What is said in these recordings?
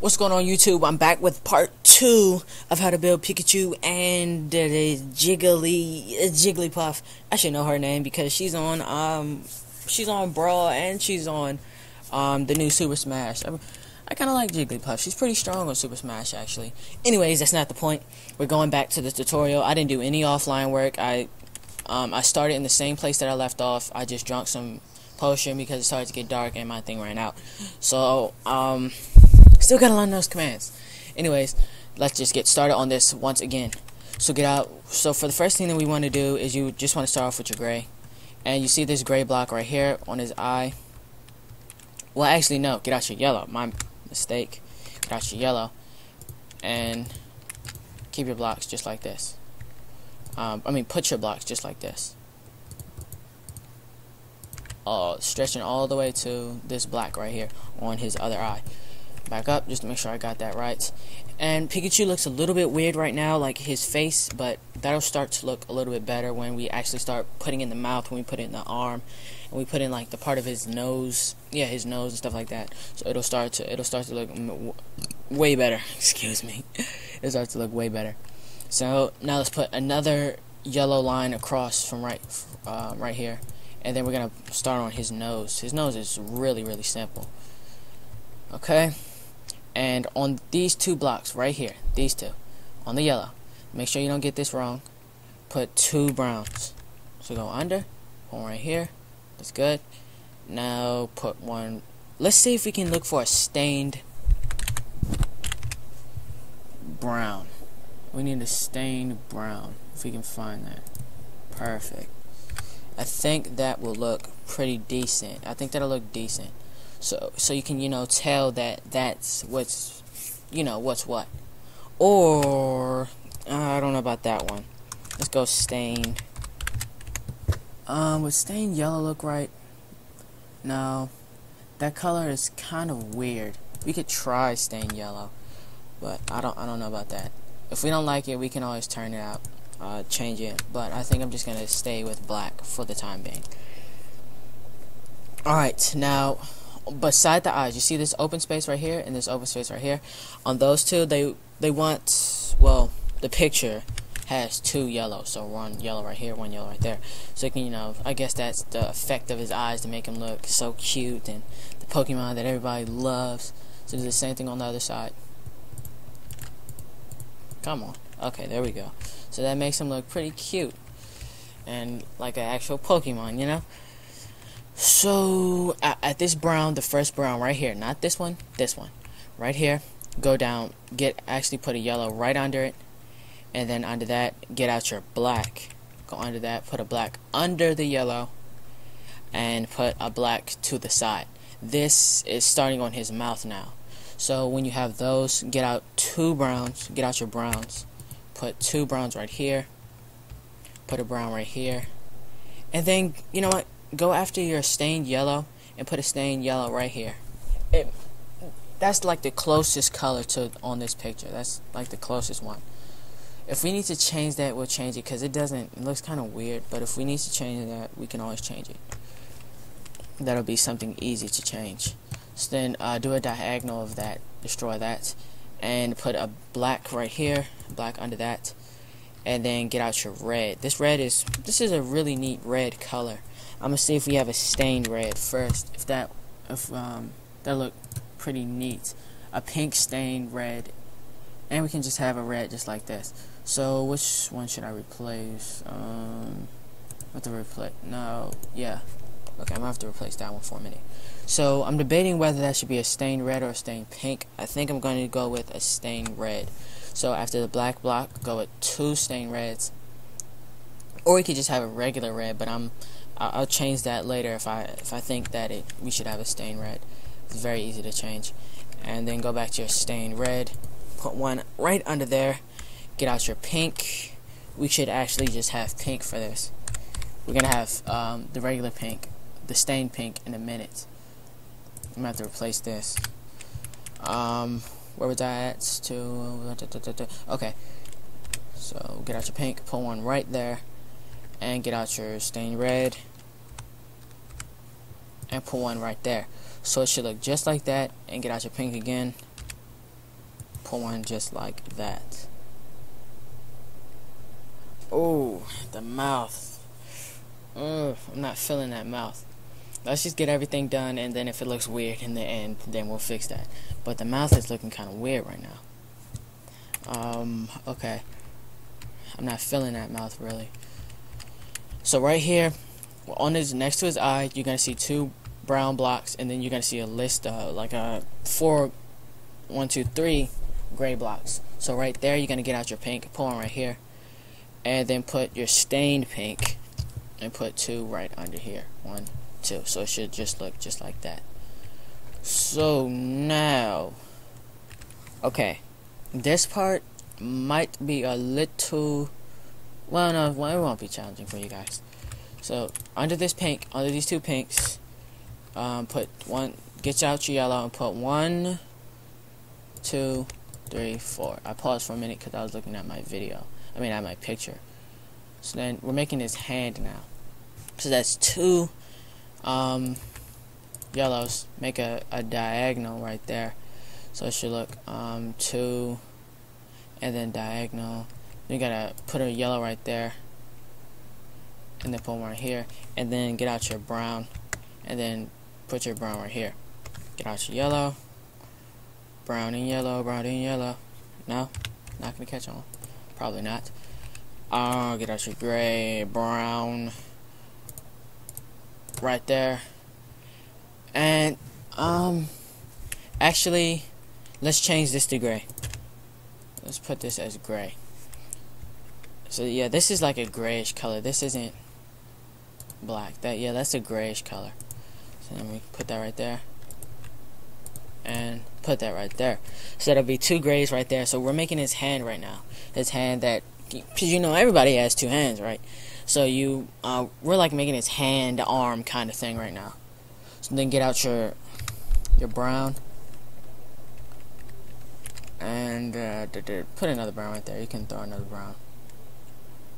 What's going on, YouTube? I'm back with part 2 of how to build Pikachu and Jigglypuff. I should know her name because she's on Brawl and she's on the new Super Smash. I kind of like Jigglypuff. She's pretty strong on Super Smash, actually. Anyways, that's not the point. We're going back to the tutorial. I didn't do any offline work. I started in the same place that I left off. I just drank some potion because it started to get dark and my thing ran out. So still gotta learn those commands. Anyways, let's just get started on this once again. So for the first thing that we want to do is you just want to start off with your gray. And you see this gray block right here on his eye. Well, actually no, get out your yellow. My mistake. Get out your yellow. And keep your blocks just like this. Put your blocks just like this. Stretching all the way to this black right here on his other eye. Back up just to make sure I got that right. And Pikachu looks a little bit weird right now, like his face, but that'll start to look a little bit better when we actually start putting in the mouth, when we put it in the arm, and we put in like the part of his nose, his nose and stuff like that. So it'll start to look way better. Excuse me. It'll start to look way better. So now let's put another yellow line across from right here, and then we're gonna start on his nose. His nose is really simple. Okay. And on these two blocks right here, these two, on the yellow, make sure you don't get this wrong, put 2 browns. So go under, one right here, that's good. Now put one, let's see if we can look for a stained brown. We need a stained brown, if we can find that. Perfect. I think that will look pretty decent. I think that'll look decent. So you can, tell that that's what's what. Or, I don't know about that one. Let's go stained. Would stained yellow look right? No. That color is kind of weird. We could try stained yellow, but I don't know about that. If we don't like it, we can always turn it out, change it. But I think I'm just gonna stay with black for the time being. Alright, now beside the eyes, you see this open space right here and this open space right here. On those two, they want, well, the picture has 2 yellows, so one yellow right here, one yellow right there. So you can, I guess that's the effect of his eyes to make him look so cute and the Pokemon that everybody loves. So do the same thing on the other side. Come on. Okay, there we go. So that makes him look pretty cute and like an actual Pokemon, So at this brown, the first brown right here, not this one, right here, go down, actually put a yellow right under it, and then under that, get out your black, go under that, put a black under the yellow, and put a black to the side. This is starting on his mouth now. So when you have those, get out 2 browns, get out your browns, put 2 browns right here, put a brown right here, and then, you know what? Go after your stained yellow and put a stained yellow right here. That's like the closest color to on this picture. That's like the closest one. If we need to change that, we'll change it because it looks kind of weird. But if we need to change that, we can always change it. That'll be something easy to change. So then do a diagonal of that, destroy that, and put a black right here, black under that, and then get out your red. This is a really neat red color. I'm gonna see if we have a stained red first. If that look pretty neat. A pink stained red, and we can just have a red just like this. So which one should I replace? What to replace? No, yeah. Okay, I'm gonna have to replace that one for a minute. So I'm debating whether that should be a stained red or a stained pink. I think I'm going to go with a stained red. So after the black block, go with 2 stained reds, or we could just have a regular red. But I'll change that later if I think that we should have a stained red. It's very easy to change. And then go back to your stained red, put one right under there, get out your pink. We should actually just have pink for this. We're gonna have the regular pink, the stained pink in a minute. I'm gonna have to replace this. Where was I at? Okay. So get out your pink, put one right there, and get out your stained red and put one right there. So it should look just like that, and get out your pink again, pull one just like that. Oh, the mouth. I'm not feeling that mouth. Let's just get everything done, and then if it looks weird in the end, then we'll fix that. But the mouth is looking kind of weird right now. Okay. I'm not feeling that mouth really. So right here, on his next to his eye, you're gonna see 2 brown blocks, and then you're gonna see a list of like a 1, 2, 3 gray blocks. So right there, you're gonna get out your pink, pull one right here, and then put your stained pink, and put 2 right under here. 1, 2. So it should just look just like that. So now, okay, this part might be a little, well, no, it won't be challenging for you guys. So under this pink, under these 2 pinks, put one, get out your yellow and put 1, 2, 3, 4. I paused for a minute because I was looking at my video. I mean, at my picture. So then we're making his hand now. So that's 2 yellows. Make a diagonal right there. So it should look 2 and then diagonal. You gotta put a yellow right there, and then put one right here, and then get out your brown, and then put your brown right here. Get out your yellow, brown and yellow, brown and yellow. No, not gonna catch on. Probably not. Get out your gray, brown, right there, and actually, let's change this to gray. Let's put this as gray. So yeah, this is like a grayish color. This isn't black. That's a grayish color. So let me put that right there, and put that right there. So that'll be 2 grays right there. So we're making his hand right now. His hand that, because you know everybody has 2 hands, right? So we're like making his hand, arm kind of thing right now. So then get out your brown, and put another brown right there. You can throw another brown.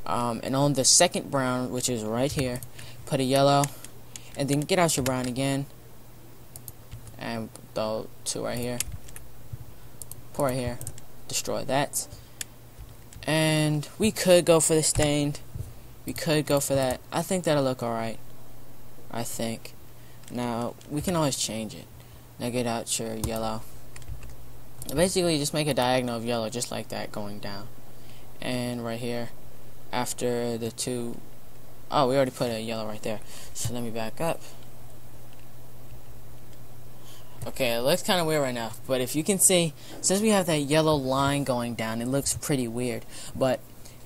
And on the second brown, which is right here, put a yellow, and then get out your brown again, and throw 2 right here, pull right here, destroy that. And we could go for the stained. We could go for that. I think that'll look alright. I think. Now, we can always change it. Now get out your yellow. Basically, just make a diagonal of yellow, just like that, going down. And right here, after the 2, oh, we already put a yellow right there. So let me back up. Okay, it looks kind of weird right now, but if you can see, since we have that yellow line going down, it looks pretty weird. But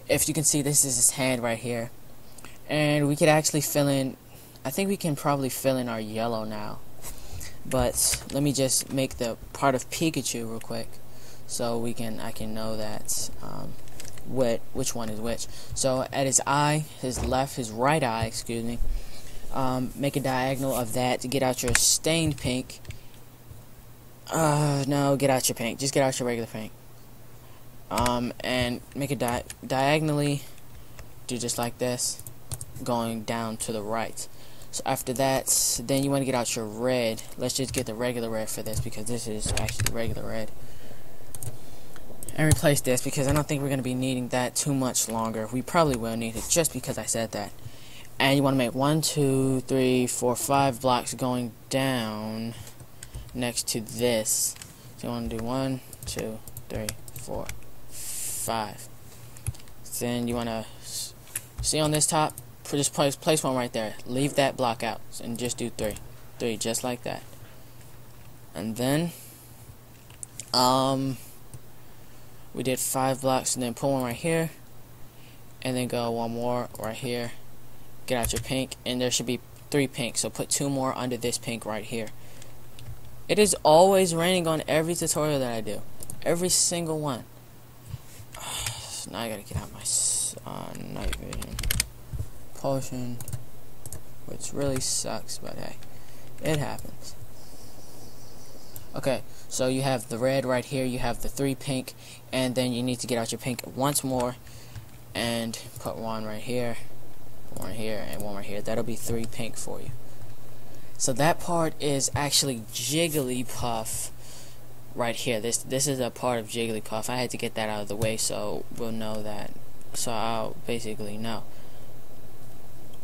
if you can see, this is his hand right here, and we could actually fill in, I think we can probably fill in our yellow now. But let me just make the part of Pikachu real quick, so I can know that which one is which. So at his eye, his right eye, excuse me, make a diagonal of that to get out your stained pink. No, get out your pink. Just get out your regular pink. And make it diagonally, do just like this, going down to the right. So after that, then you want to get out your red. Let's just get the regular red for this, because this is actually regular red. And replace this, because I don't think we're going to be needing that too much longer. We probably will need it, just because I said that. And you want to make 1, 2, 3, 4, 5 blocks going down next to this. So you want to do 1, 2, 3, 4, 5. Then you want to see on this top, just place one right there. Leave that block out and just do 3, just like that. And then we did 5 blocks, and then pull one right here, and then go 1 more right here. Get out your pink, and there should be 3 pink. So put 2 more under this pink right here. It is always raining on every tutorial that I do. Every single one. So now I gotta get out my night vision potion, which really sucks, but hey, it happens. Okay, so you have the red right here, you have the 3 pink, and then you need to get out your pink once more, and put 1 right here, 1 right here, and 1 right here. That'll be 3 pink for you. So that part is actually Jigglypuff right here. This is a part of Jigglypuff. I had to get that out of the way so we'll know that. So I'll basically know.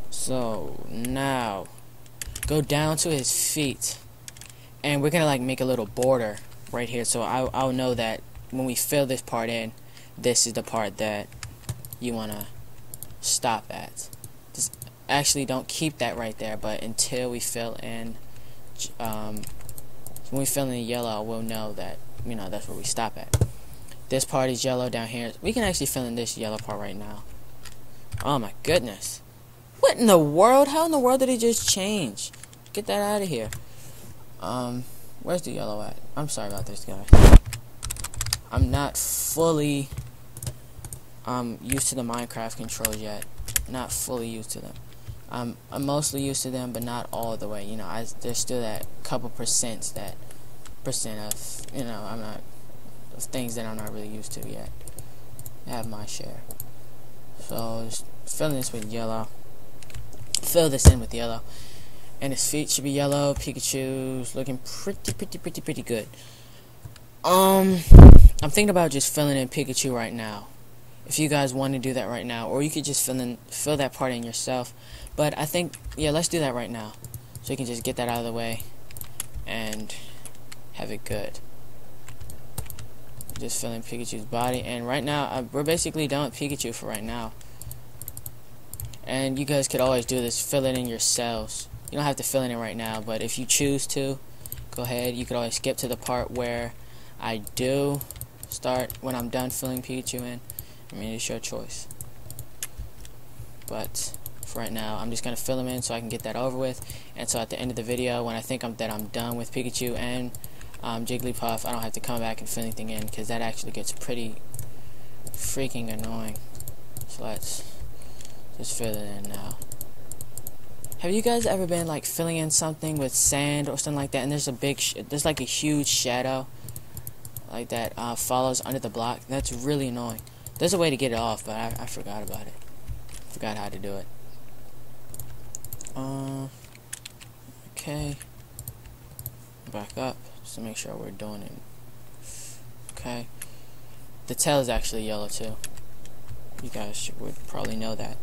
So now go down to his feet, and we're gonna like make a little border right here. So I'll know that when we fill this part in, this is the part that you wanna stop at. Just actually don't keep that right there, but until we fill in. When we fill in the yellow, we'll know that, you know, that's where we stop at. This part is yellow down here. We can actually fill in this yellow part right now. Oh my goodness. What in the world? How in the world did it just change? Get that out of here. Where's the yellow at? I'm sorry about this, guys. I'm not fully used to the Minecraft controls yet. Not fully used to them. I'm mostly used to them, but not all the way. You know, there's still that couple percent of, you know, of things that I'm not really used to yet. I have my share. So just fill this with yellow. Fill this in with yellow, and his feet should be yellow. Pikachu's looking pretty good. I'm thinking about just filling in Pikachu right now. If you guys want to do that right now, or you could just fill that part in yourself. But I think, yeah, let's do that right now, so you can just get that out of the way and have it good. Just fill in Pikachu's body, and right now we're basically done with Pikachu for right now. And you guys could always do this, fill it in yourselves. You don't have to fill it in right now, but if you choose to, go ahead. You could always skip to the part where I do start when I'm done filling Pikachu in. I mean, it's your choice. But for right now, I'm just gonna fill him in so I can get that over with. And so at the end of the video, when I think I'm done with Pikachu and Jigglypuff, I don't have to come back and fill anything in, because that actually gets pretty freaking annoying. So let's just fill it in now. Have you guys ever been like filling in something with sand or something like that, and there's like a huge shadow like that follows under the block? That's really annoying. There's a way to get it off, but I forgot about it. Forgot how to do it. Okay. Back up just to make sure we're doing it. Okay. The tail is actually yellow too. You guys would probably know that.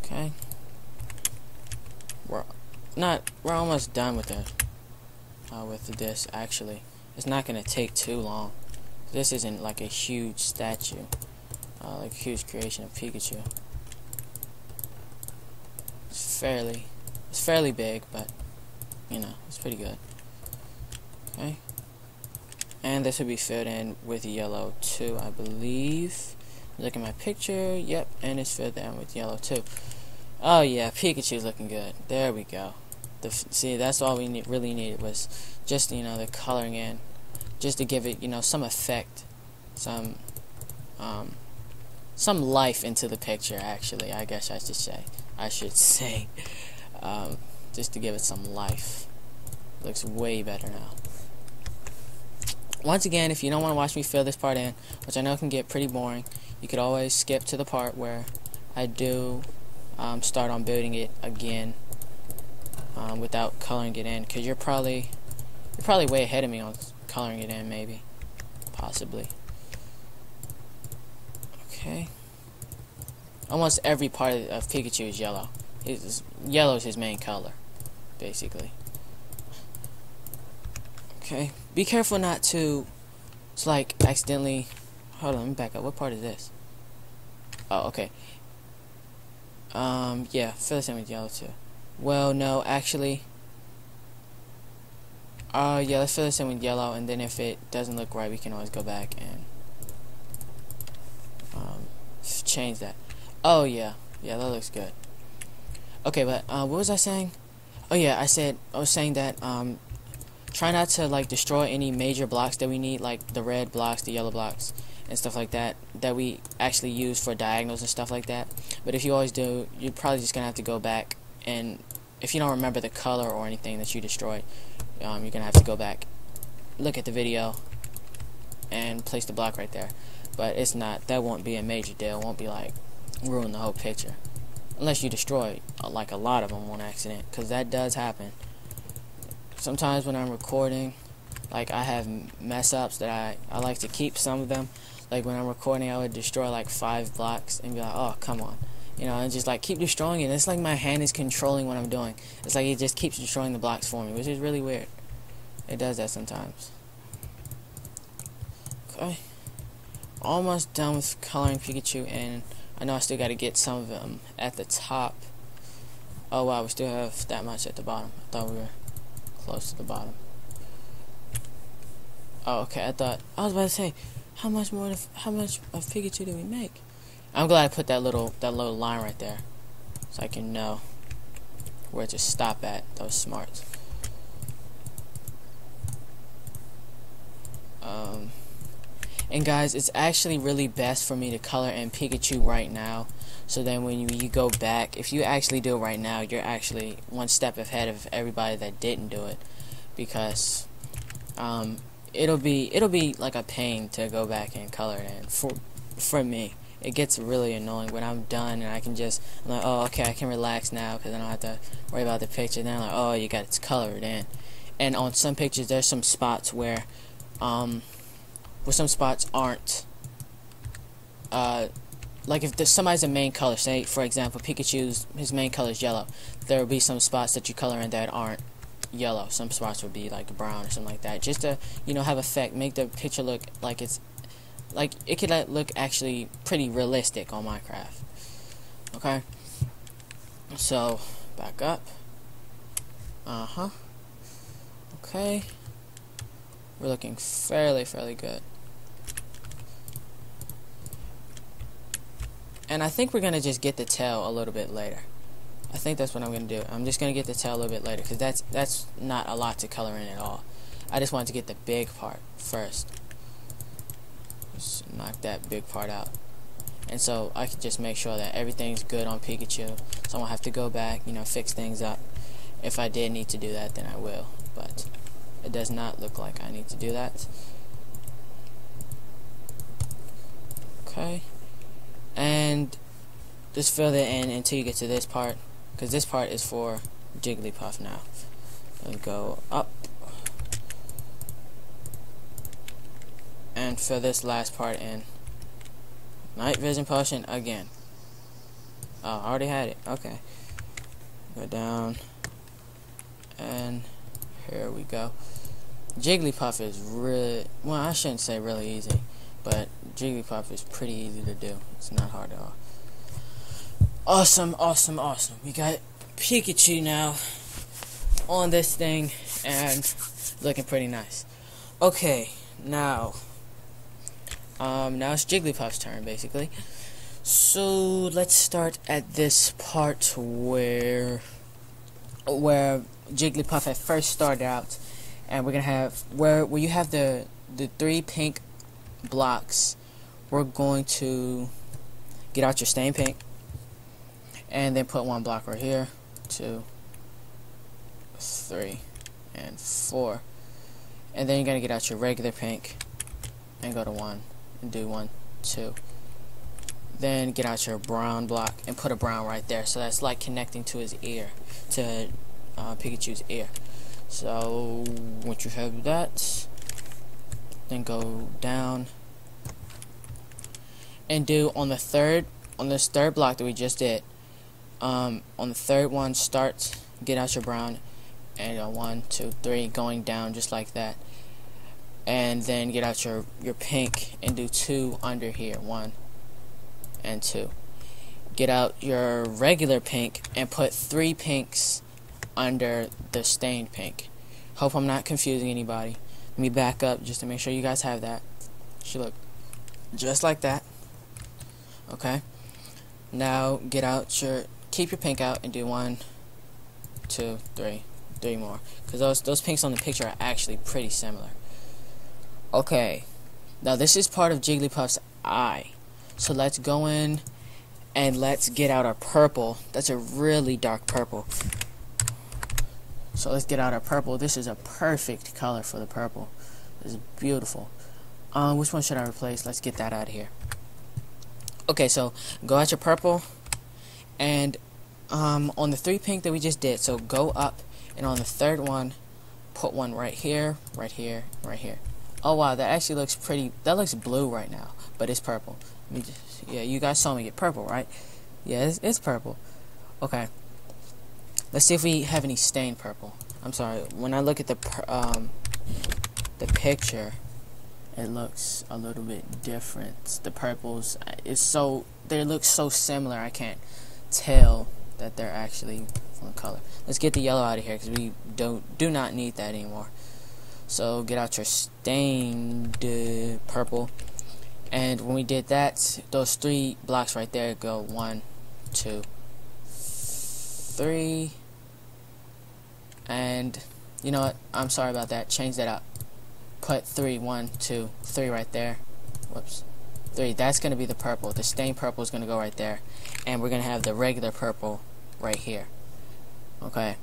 Okay. We're almost done with it. With this actually. It's not gonna take too long. This isn't like a huge statue. Like a huge creation of Pikachu. It's fairly big, but you know, it's pretty good. Okay. And this will be filled in with yellow too, I believe. Look at my picture. Yep, and it's filled in with yellow too. Oh yeah, Pikachu's looking good. There we go. See, that's all we really needed was just, you know, the coloring in, just to give it, you know, some effect, some life into the picture. Actually, I guess I should say, just to give it some life. Looks way better now. Once again, if you don't want to watch me fill this part in, which I know can get pretty boring, you could always skip to the part where I do start on building it again without coloring it in, because you're probably way ahead of me on coloring it in, maybe, possibly. Okay. Almost every part of Pikachu is yellow. Yellow is his main color, basically. Okay. Be careful not to, like, accidentally. Hold on, let me back up. What part is this? Oh, okay. Yeah, fill this in with yellow too. Well, no, actually. Yeah, let's fill this in with yellow, and then if it doesn't look right, we can always go back and change that. Oh yeah, that looks good. Okay, but what was I saying? Oh yeah, I was saying that try not to like destroy any major blocks that we need, like the red blocks, the yellow blocks, and stuff like that we actually use for diagonals and stuff like that. But if you always do, you're probably just gonna have to go back, and if you don't remember the color or anything that you destroyed, you're gonna have to go back, look at the video, and place the block right there. But it's not, that won't be a major deal. It won't be like ruin the whole picture, unless you destroy like a lot of them on accident, because that does happen. sometimes when I'm recording, like I have mess ups that I like to keep some of them. Like when I'm recording, I would destroy like 5 blocks and be like, oh, come on. You know, and just like keep destroying it. It's like my hand is controlling what I'm doing. It's like it just keeps destroying the blocks for me, which is really weird. It does that sometimes. Okay. Almost done with coloring Pikachu, and I know I still got to get some of them at the top. Oh wow, we still have that much at the bottom. I thought we were close to the bottom. Oh, okay. I was about to say, how much of Pikachu did we make? I'm glad I put that little line right there, so I can know where to stop at. That was smart. And guys, it's actually really best for me to color in Pikachu right now, so then when you go back, if you actually do it right now, you're actually one step ahead of everybody that didn't do it, because it'll be like a pain to go back and color it in. For me, it gets really annoying when I'm done and I'm like, oh, okay, I can relax now because I don't have to worry about the picture. Then I'm like, oh, you got it's colored in. And on some pictures, there's some spots where some spots aren't, like if somebody's a main color, say for example his main color is yellow, there will be some spots that you color in that aren't yellow. Some spots would be like brown or something like that, just to, you know, have effect, make the picture look like it's, like it could look actually pretty realistic on Minecraft. Okay, so back up. Okay, we're looking fairly good. And I think we're going to just get the tail a little bit later. I think that's what I'm going to do. I'm just going to get the tail a little bit later, because that's not a lot to color in at all. I just wanted to get the big part first. Just knock that big part out. And so I can just make sure that everything's good on Pikachu. So I won't have to go back, you know, fix things up. If I did need to do that, then I will. But it does not look like I need to do that. Okay. And just fill it in until you get to this part, because this part is for Jigglypuff now. And go up and fill this last part in. Night vision potion again. Oh, I already had it. Okay. Go down, and here we go. Jigglypuff is really, well, I shouldn't say really easy, but Jigglypuff is pretty easy to do. It's not hard at all. Awesome. We got Pikachu now on this thing and looking pretty nice. Okay, now it's Jigglypuff's turn basically. So let's start at this part where Jigglypuff had first started out, and we're gonna have where you have the 3 pink blocks. We're going to get out your stain paint and then put 1 block right here, 2, 3, and 4, and then you're gonna get out your regular pink and go to 1 and do 1, 2. Then get out your brown block and put a brown right there, so that's like connecting to his ear, to Pikachu's ear. So once you have that, then go down and do on this third block that we just did. On the third one, get out your brown, and 1, 2, 3, going down just like that, and then get out your pink and do 2 under here, 1 and 2. Get out your regular pink and put 3 pinks under the stained pink. Hope I'm not confusing anybody. Let me back up just to make sure you guys have that. Should look just like that. Okay. Now get out keep your pink out and do 1, 2, 3 more, because those pinks on the picture are actually pretty similar. Okay. Now this is part of Jigglypuff's eye. So let's go in and let's get out our purple. That's a really dark purple. So let's get out our purple. This is a perfect color for the purple. This is beautiful. Which one should I replace? Let's get that out of here. Okay, so go out your purple, and on the 3 pink that we just did, so go up, and on the third one, put one right here, right here, right here. Oh wow, that actually looks pretty. That looks blue right now, but it's purple. Yeah, you guys saw me get purple, right? Yeah, it's purple. Okay, let's see if we have any stained purple. I'm sorry, when I look at the picture, it looks a little bit different. The purples, they look so similar, I can't tell that they're actually one color. Let's get the yellow out of here because we do not need that anymore. So get out your stained purple, and when we did that, those 3 blocks right there go 1, 2, 3, and you know what? I'm sorry about that. Change that up. Put 3, 1, 2, 3 right there. Whoops. 3. That's gonna be the purple. The stained purple is gonna go right there, and we're gonna have the regular purple right here. Okay,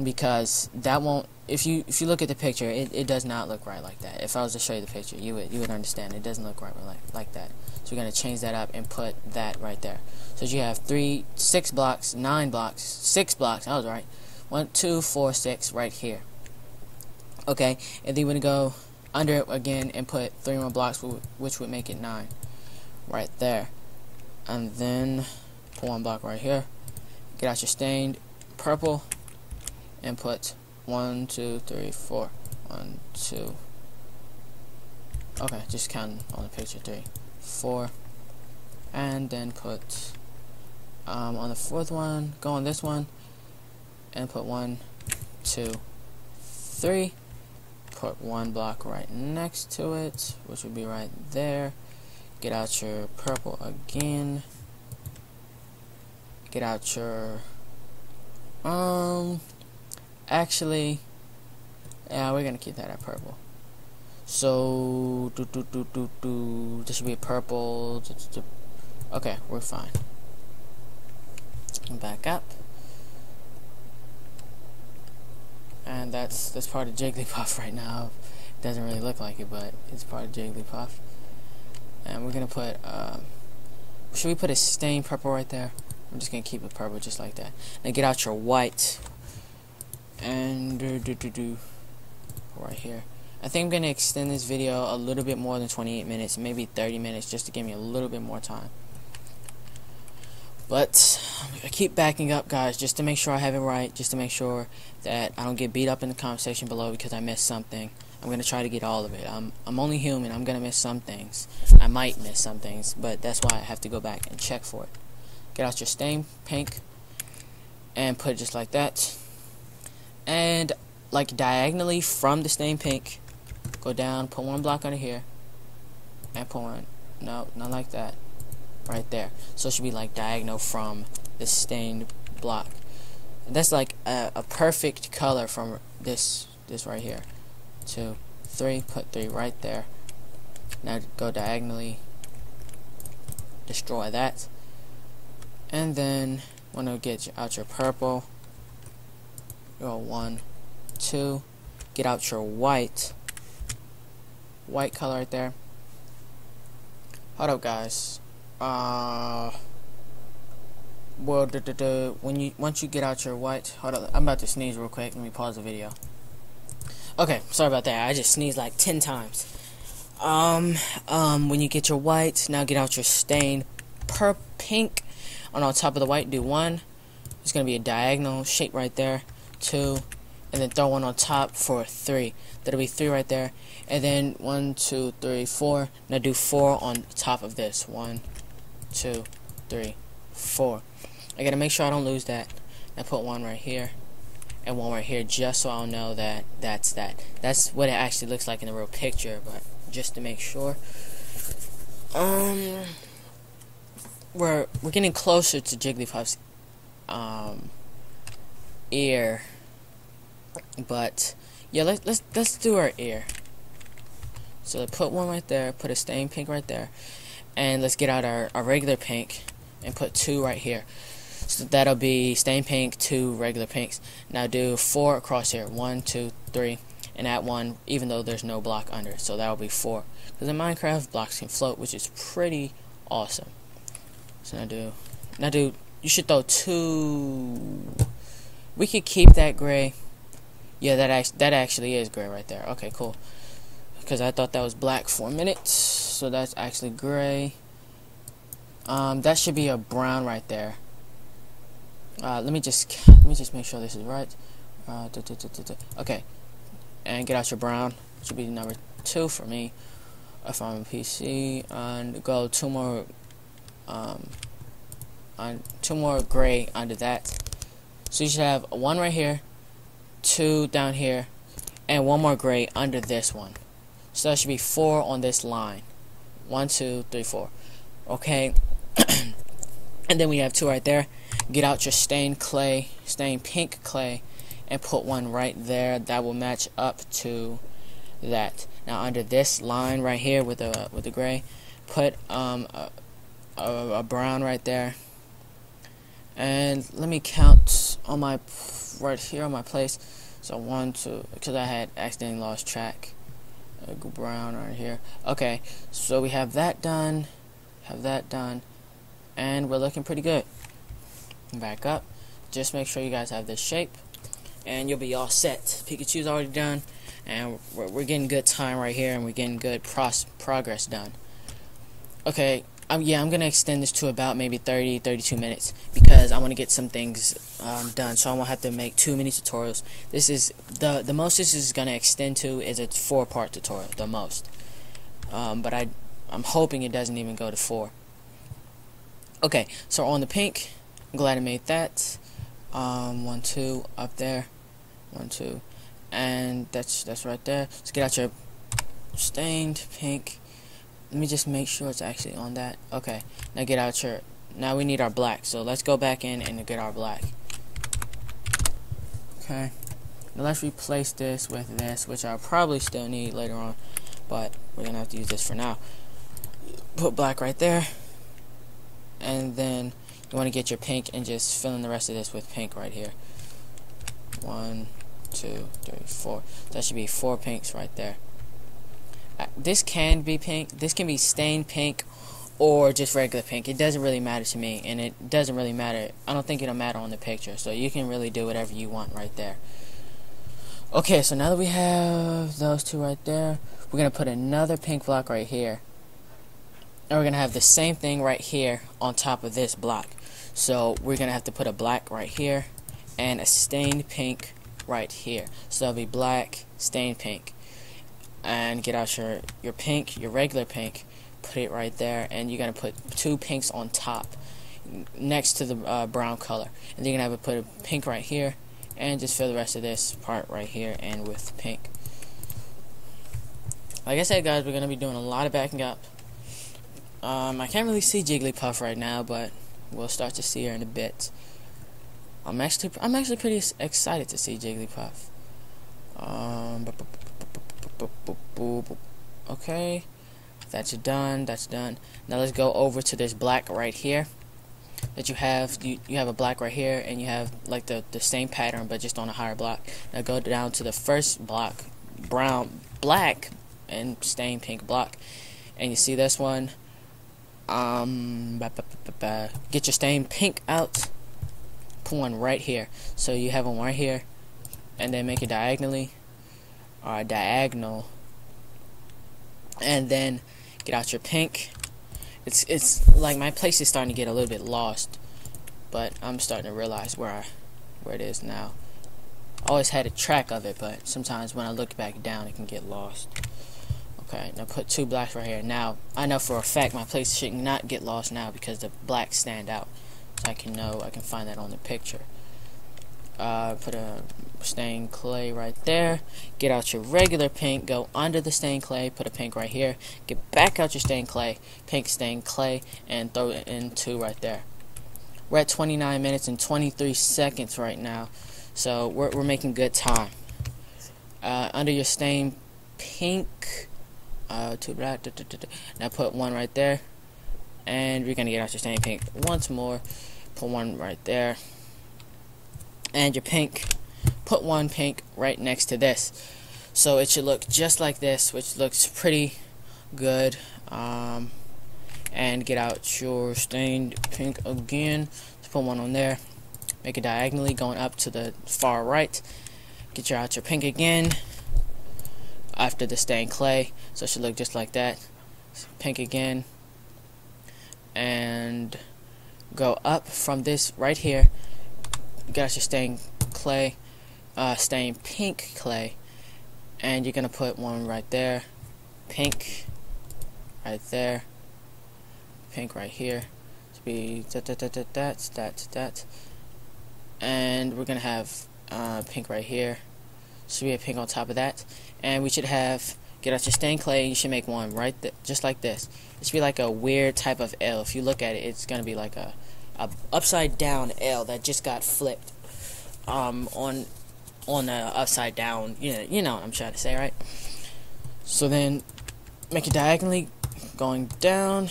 because that won't. If you look at the picture, it does not look right like that. If I was to show you the picture, you would understand. It doesn't look right like that. So we're gonna change that up and put that right there. So you have 3, 6 blocks, 9 blocks, 6 blocks. I was right. 1, 2, 4, 6 right here. Okay, and then we're gonna go under it again and put 3 more blocks, which would make it 9 right there. And then put 1 block right here. Get out your stained purple and put 1, 2, 3, 4. 1, 2. Okay, just count on the picture. 3, 4, and then put on the 4th one. Go on this one and put 1, 2, 3. Put 1 block right next to it, which would be right there. Get out your purple again. Get out your actually, yeah, we're gonna keep that at purple. So this should be purple. Okay, we're fine. Back up. And that's part of Jigglypuff right now. It doesn't really look like it, but it's part of Jigglypuff. And we're gonna put should we put a stained purple right there? I'm just gonna keep it purple just like that. Now get out your white and right here. I think I'm gonna extend this video a little bit more than 28 minutes, maybe 30 minutes, just to give me a little bit more time. But I keep backing up, guys, just to make sure I have it right, just to make sure that I don't get beat up in the comment section below because I missed something. I'm gonna try to get all of it. I'm only human. I'm gonna miss some things. I might miss some things, but that's why I have to go back and check for it. Get out your stain pink and put it just like that. And like diagonally from the stain pink, go down, put 1 block under here, and put 1. No, not like that. Right there. So it should be like diagonal from the stained block. And that's like a perfect color from this right here. 2, 3, put 3 right there. Now go diagonally, destroy that, and then want to get out your purple. Go 1, 2, get out your white color right there. Hold up, guys. Well, once you get out your white, hold up, I'm about to sneeze real quick. Let me pause the video. Okay, sorry about that. I just sneezed like 10 times. When you get your white, now get out your stain pink. On top of the white, do 1. It's gonna be a diagonal shape right there. 2, and then throw 1 on top for 3. That'll be 3 right there. And then 1, 2, 3, 4. Now do 4 on top of this. 1, 2, 3, 4. I gotta make sure I don't lose that. Now put 1 right here and 1 right here, just so I'll know that that's that. That's what it actually looks like in the real picture, but just to make sure. We're getting closer to Jigglypuff's ear, but yeah, let's do our ear. So put 1 right there, put a stain pink right there, and let's get out our regular pink and put 2 right here. So that'll be stain pink, 2 regular pinks. Now do 4 across here. 1, 2, 3, and add 1, even though there's no block under it. So that'll be 4. Because in Minecraft, blocks can float, which is pretty awesome. So now do. You should throw 2. We could keep that gray. Yeah, that actually is gray right there. Okay, cool. Because I thought that was black for a minute. So that's actually gray. That should be a brown right there. Let me just make sure this is right. Okay, and get out your brown. Should be number 2 for me if I'm on PC. And go two more gray under that. So you should have 1 right here, 2 down here, and 1 more gray under this one. So that should be 4 on this line. 1, 2, 3, 4. Okay. And then we have 2 right there. Get out your stained pink clay, and put 1 right there. That will match up to that. Now under this line right here with the gray, put a brown right there. And let me count on my right here on my place. So 1, 2, because I had accidentally lost track. Brown right here. Okay, so we have that done. And we're looking pretty good. Back up. Just make sure you guys have this shape, and you'll be all set. Pikachu's already done, and we're getting good time right here, and we're getting good progress done. Okay, yeah, I'm gonna extend this to about maybe 32 minutes because I want to get some things done, so I won't have to make too many tutorials. This is the most this is gonna extend to is a 4-part tutorial, the most. But I'm hoping it doesn't even go to 4. Okay, so on the pink, I'm glad I made that. 1, 2 up there, 1, 2, and that's right there. So get out your stained pink. Let me just make sure it's actually on that. Okay, now get out your. Now we need our black. So let's go back in and get our black. Okay, now let's replace this with this, which I'll probably still need later on, but we're gonna have to use this for now. Put black right there, and then you want to get your pink and just fill in the rest of this with pink right here. 1, 2, 3, 4. That should be 4 pinks right there. This can be pink. This can be stained pink or just regular pink. It doesn't really matter to me, and it doesn't really matter. I don't think it'll matter on the picture, so you can really do whatever you want right there. Okay, so now that we have those 2 right there, we're going to put another pink block right here. And we're going to have the same thing right here on top of this block. So we're going to have to put a black right here and a stained pink right here. So that'll be black, stained pink. And get out your pink, your regular pink, put it right there, and you're going to put 2 pinks on top next to the brown color. And then you're going to have to put a pink right here, and just fill the rest of this part right here and with pink. Like I said, guys, we're going to be doing a lot of backing up. I can't really see Jigglypuff right now, but we'll start to see her in a bit. I'm actually pretty excited to see Jigglypuff. Okay, that's done. Now let's go over to this black right here that you have. You have a black right here, and you have like the same pattern but just on a higher block. Now go down to the first block, black and stained pink block, and you see this one. Get your stained pink out, put 1 right here. So you have 1 right here, and then make it diagonal, and then get out your pink. It's like my place is starting to get a little bit lost, but I'm starting to realize where it is now. I always had a track of it, but sometimes when I look back down, it can get lost. Okay, now put 2 blacks right here. Now I know for a fact my place should not get lost now because the blacks stand out, so I can find that on the picture. Put a stained clay right there. Get out your regular pink, go under the stained clay, put a pink right here. Get back out your stained clay, pink stained clay, and throw it in 2 right there. We're at 29 minutes and 23 seconds right now, so we're making good time. Under your stained pink, now put 1 right there, and we're gonna get out your stained pink once more. Put 1 right there, and your pink, put 1 pink right next to this, so it should look just like this, which looks pretty good. And get out your stained pink again. Let's put 1 on there, make it diagonally going up to the far right. Get out your pink again after the stained clay, so it should look just like that. Pink again, and go up from this right here. Get out your stained clay, stained pink clay, and you're gonna put one right there, pink right there, pink right here. To be that, and we're gonna have pink right here. Should be a pink on top of that, and we should have. Get out your stained clay. You should make one right just like this. It should be like a weird type of L. If you look at it, it's gonna be like a upside down L that just got flipped on the upside down. You know what I'm trying to say, right? So then make it diagonally going down,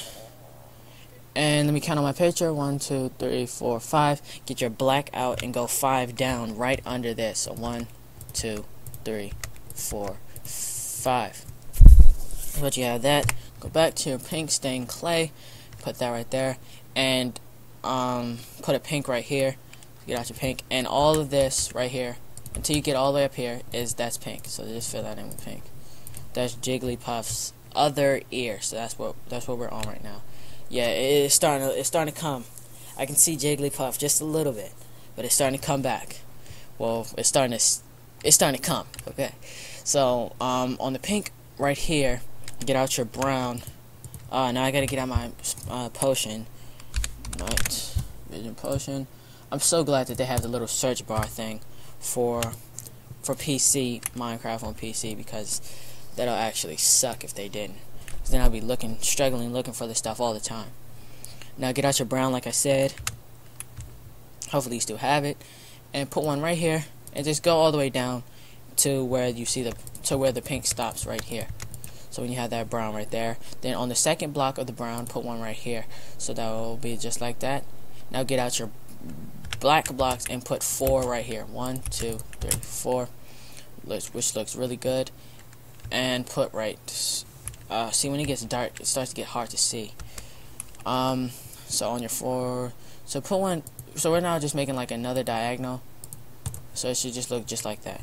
and let me count on my picture. 1, 2, 3, 4, 5. Get your black out and go 5 down right under this. So 1, 2, 3, 4, 5. But you have that. Go back to your pink stained clay. Put that right there, and put a pink right here. Get out your pink, and all of this right here until you get all the way up here that's pink. So just fill that in with pink. That's Jigglypuff's other ear. So that's what we're on right now. Yeah, it's starting to come. I can see Jigglypuff just a little bit, but it's starting to come back. Well, it's starting to come. Okay. So on the pink right here, get out your brown. Now I gotta get out my potion. Right, vision potion. I'm so glad that they have the little search bar thing for PC Minecraft on PC, because that'll actually suck if they didn't. Cause then I'll be struggling looking for this stuff all the time. Now get out your brown, like I said. Hopefully you still have it, and put one right here, and just go all the way down to where you see where the pink stops right here. So when you have that brown right there, then on the second block of the brown, put one right here. So that will be just like that. Now get out your black blocks and put 4 right here. 1, 2, 3, 4, which looks really good. And put right. See, when it gets dark, it starts to get hard to see. So on your 4, so put one. So we're now just making like another diagonal. So it should just look just like that.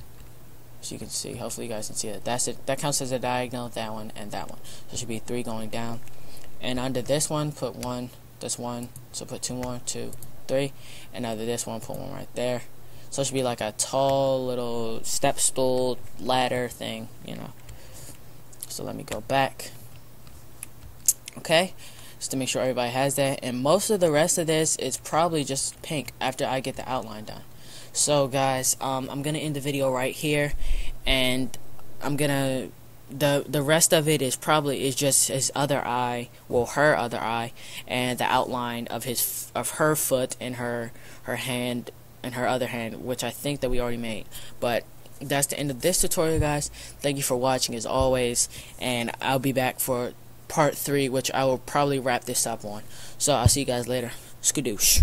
So you can see, hopefully you guys can see that. That's it. That counts as a diagonal, that one, and that one. So it should be 3 going down. And under this one, put 1. That's 1. So put 2 more, 2, 3. And under this one, put 1 right there. So it should be like a tall little step stool ladder thing, So let me go back. Okay. Just to make sure everybody has that. And most of the rest of this is probably just pink after I get the outline done. So guys, I'm gonna end the video right here, and I'm gonna the rest of it is just his other eye, well, her other eye, and the outline of her foot and her hand and her other hand, which I think that we already made. But that's the end of this tutorial, guys. Thank you for watching as always, and I'll be back for part 3, which I will probably wrap this up on. So I'll see you guys later. Skadoosh.